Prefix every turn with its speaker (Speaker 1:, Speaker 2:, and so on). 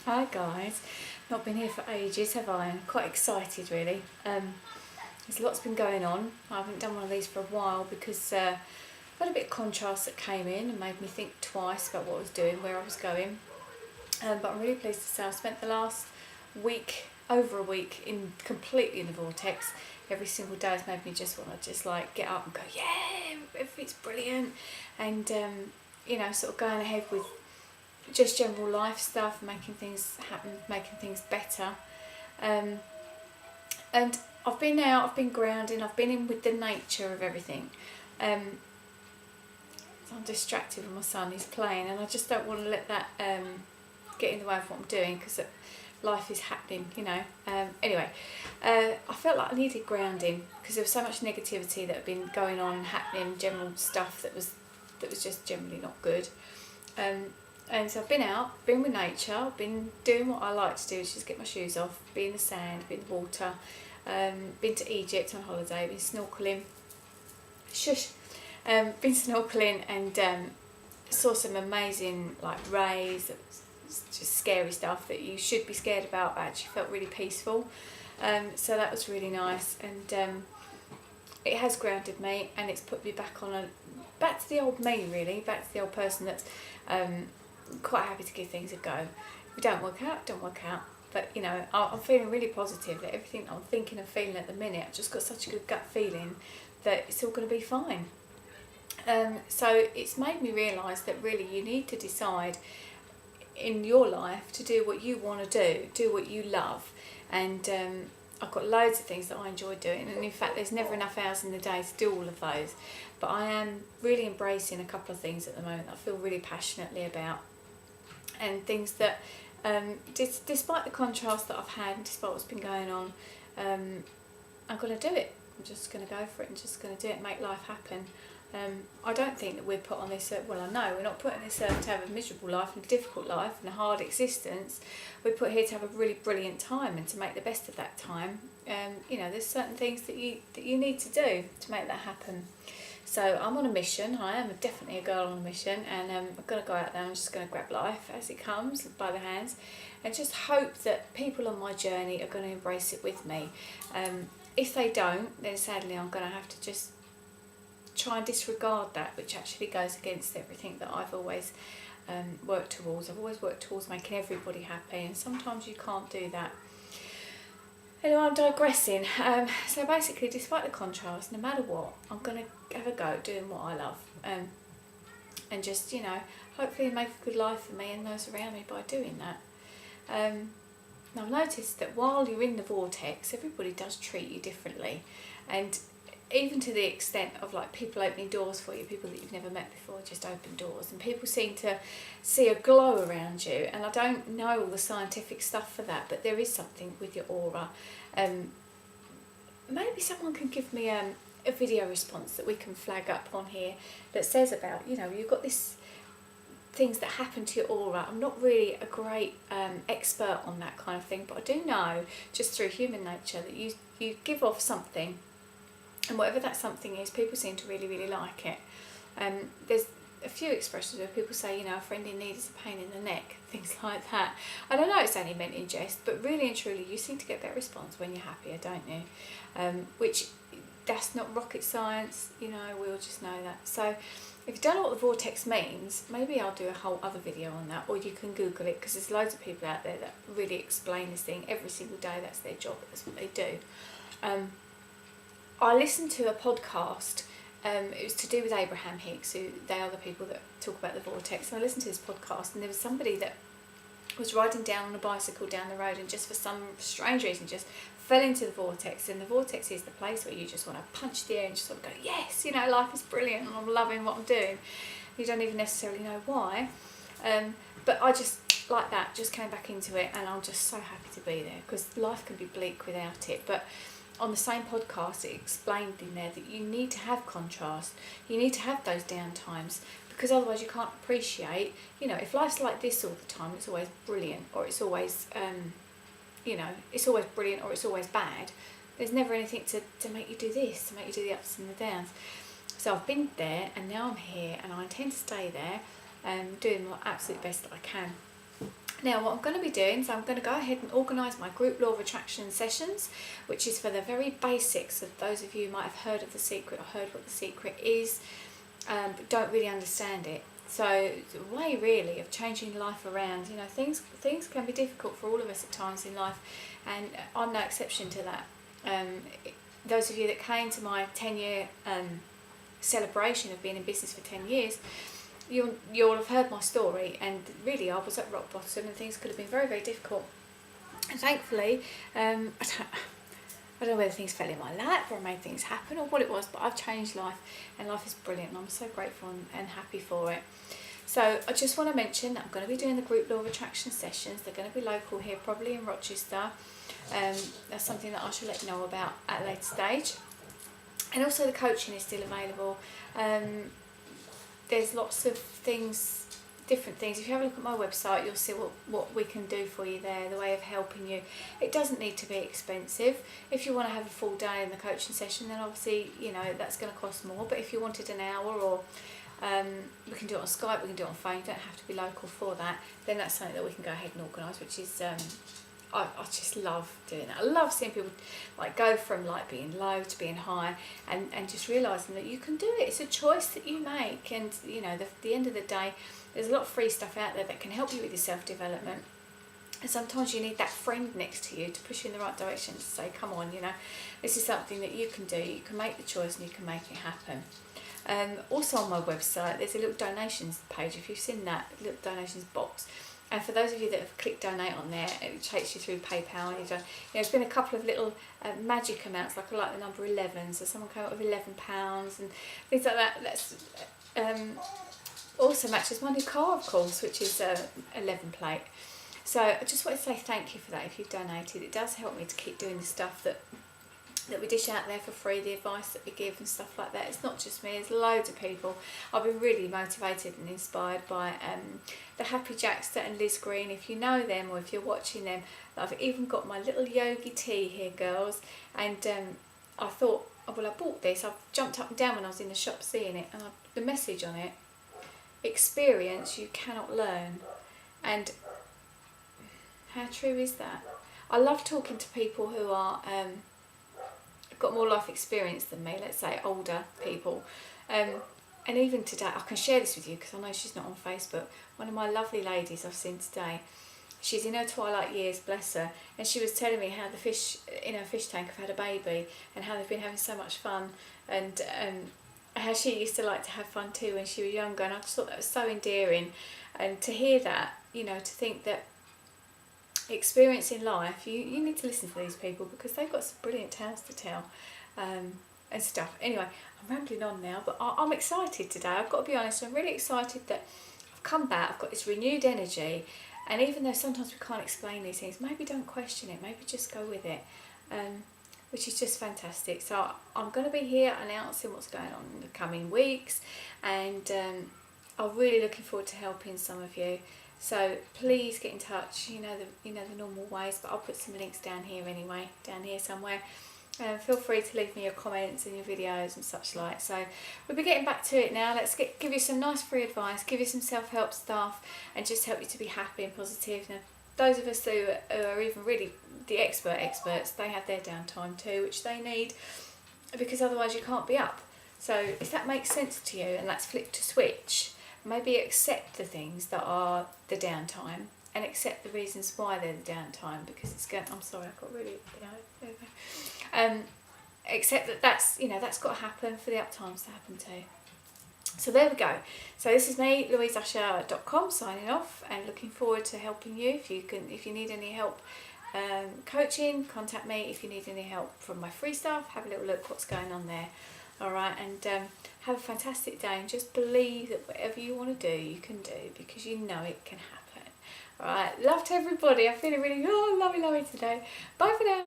Speaker 1: Hi guys, not been here for ages have I? I'm quite excited really. There's lots been going on. I haven't done one of these for a while because I had a bit of contrast that came in and made me think twice about what I was doing, where I was going. But I'm really pleased to say I spent the last week, over a week, completely in the vortex. Every single day has made me just want to just like get up and go, yeah, everything's brilliant, and sort of going ahead with just general life stuff, making things happen, making things better. And I've been out, I've been grounding, I've been in with the nature of everything. So I'm distracted with my son, he's playing, and I just don't want to let that get in the way of what I'm doing, because life is happening, Anyway, I felt like I needed grounding because there was so much negativity that had been going on, happening, general stuff that was just generally not good. And so I've been out, been with nature, I've been doing what I like to do, which is get my shoes off, be in the sand, be in the water, been to Egypt on holiday, been snorkeling, been snorkeling, and saw some amazing like rays, that was just scary stuff that you should be scared about, but actually felt really peaceful. So that was really nice, and it has grounded me, and it's put me back to the old me really, back to the old person that's quite happy to give things a go. If it don't work out, don't work out. But I'm feeling really positive that everything I'm thinking and feeling at the minute, I've just got such a good gut feeling that it's all going to be fine. So it's made me realise that really you need to decide in your life to do what you want to do what you love. And I've got loads of things that I enjoy doing, and in fact there's never enough hours in the day to do all of those. But I am really embracing a couple of things at the moment that I feel really passionately about, and things that despite the contrast that I've had and despite what's been going on, I'm going to do it. I'm just going to go for it and just going to do it, make life happen. I don't think that we're put on this earth, well I know we're not put on this earth to have a miserable life and a difficult life and a hard existence. We're put here to have a really brilliant time and to make the best of that time. There's certain things that you need to do to make that happen. So I'm on a mission. I am definitely a girl on a mission, and I'm going to go out there and I'm just going to grab life as it comes by the hands, and just hope that people on my journey are going to embrace it with me. If they don't, then sadly I'm going to have to just try and disregard that, which actually goes against everything that I've always worked towards. I've always worked towards making everybody happy, and sometimes you can't do that. Anyway, I'm digressing. So basically, despite the contrast, no matter what, I'm going to have a go at doing what I love, and just, hopefully make a good life for me and those around me by doing that. Now I've noticed that while you're in the vortex, everybody does treat you differently, and even to the extent of like people opening doors for you, people that you've never met before just open doors, and people seem to see a glow around you. And I don't know all the scientific stuff for that, but there is something with your aura. Maybe someone can give me a video response that we can flag up on here that says about, you've got this things that happen to your aura. I'm not really a great expert on that kind of thing, but I do know just through human nature that you give off something, and whatever that something is, people seem to really, really like it. There's a few expressions where people say, a friend in need is a pain in the neck, things like that. I don't know, it's only meant in jest, but really and truly you seem to get that response when you're happier, don't you? Which, that's not rocket science, we all just know that. So if you don't know what the vortex means, maybe I'll do a whole other video on that, or you can Google it, because there's loads of people out there that really explain this thing every single day. That's their job, that's what they do. I listened to a podcast, it was to do with Abraham Hicks, who they are the people that talk about the vortex. And I listened to this podcast, and there was somebody that was riding down on a bicycle down the road, and just for some strange reason just fell into the vortex. And the vortex is the place where you just want to punch the air and just sort of go, yes, life is brilliant and I'm loving what I'm doing. You don't even necessarily know why, but I just, like that, just came back into it, and I'm just so happy to be there, because life can be bleak without it. But on the same podcast, it explained in there that you need to have contrast, you need to have those down times, because otherwise you can't appreciate, if life's like this all the time, it's always brilliant, or it's always, it's always brilliant, or it's always bad. There's never anything to make you do this, to make you do the ups and the downs. So I've been there, and now I'm here, and I intend to stay there, doing my absolute best that I can. Now what I'm going to be doing, so I'm going to go ahead and organise my group law of attraction sessions, which is for the very basics of those of you who might have heard of The Secret or heard what The Secret is, but don't really understand it. So the way really of changing life around, you know, things can be difficult for all of us at times in life, and I'm no exception to that. Those of you that came to my 10-year celebration of being in business for 10 years, you'll have heard my story, and really I was at rock bottom and things could have been very, very difficult. And thankfully, I don't know whether things fell in my lap or made things happen or what it was, but I've changed life, and life is brilliant, and I'm so grateful and happy for it. So I just want to mention that I'm going to be doing the group law of attraction sessions. They're going to be local here, probably in Rochester. That's something that I shall let you know about at a later stage. And also the coaching is still available. There's lots of things, different things. If you have a look at my website, you'll see what we can do for you there, the way of helping you. It doesn't need to be expensive. If you want to have a full day in the coaching session, then obviously, you know, that's going to cost more. But if you wanted an hour, or we can do it on Skype, we can do it on phone, you don't have to be local for that, then that's something that we can go ahead and organise, which is, I just love doing that. I love seeing people like go from like being low to being high, and just realising that you can do it. It's a choice that you make, and you know, the end of the day, there's a lot of free stuff out there that can help you with your self-development. And sometimes you need that friend next to you to push you in the right direction, to say, come on, you know, this is something that you can do. You can make the choice and you can make it happen. Also on my website, there's a little donations page. If you've seen that little donations box, and for those of you that have clicked donate on there, it takes you through PayPal, and there's been a couple of little magic amounts, like I like the number 11, so someone came up with £11 and things like that. That's also matches my new car, of course, which is 11 plate. So I just want to say thank you for that if you've donated. It does help me to keep doing the stuff that we dish out there for free, the advice that we give and stuff like that. It's not just me, there's loads of people. I've been really motivated and inspired by the Happy Jackster and Liz Green. If you know them or if you're watching them, I've even got my little yogi tea here, girls, and I thought, oh, well, I bought this. I've jumped up and down when I was in the shop seeing it, and the message on it, experience you cannot learn. And how true is that? I love talking to people who are got more life experience than me, let's say older people, and even today, I can share this with you because I know she's not on Facebook. One of my lovely ladies I've seen today, she's in her twilight years, bless her, and she was telling me how the fish in her fish tank have had a baby and how they've been having so much fun, and how she used to like to have fun too when she was younger, and I just thought that was so endearing. And to hear that, you know, to think that experience in life, you need to listen to these people because they've got some brilliant tales to tell, and stuff. Anyway, I'm rambling on now, but I'm excited today. I've got to be honest, I'm really excited that I've come back, I've got this renewed energy, and even though sometimes we can't explain these things, maybe don't question it, maybe just go with it, which is just fantastic. So I'm going to be here announcing what's going on in the coming weeks, and I'm really looking forward to helping some of you. So please get in touch, you know the normal ways, but I'll put some links down here anyway, down here somewhere. Feel free to leave me your comments and your videos and such like. So we'll be getting back to it now. Let's give you some nice free advice, give you some self-help stuff, and just help you to be happy and positive. Now, those of us who are even really the experts, they have their downtime too, which they need, because otherwise you can't be up. So if that makes sense to you, and that's flipped to switch, maybe accept the things that are the downtime and accept the reasons why they're the downtime, because it's going, I'm sorry, I got really, there we go. Accept that that's got to happen for the uptimes to happen too. So there we go. So this is me, louiseusher.com, signing off, and looking forward to helping you. If you need any help coaching, contact me. If you need any help from my free stuff, have a little look what's going on there. Alright, and have a fantastic day, and just believe that whatever you want to do, you can do, because you know it can happen. Alright, love to everybody. I'm feeling really lovey today. Bye for now.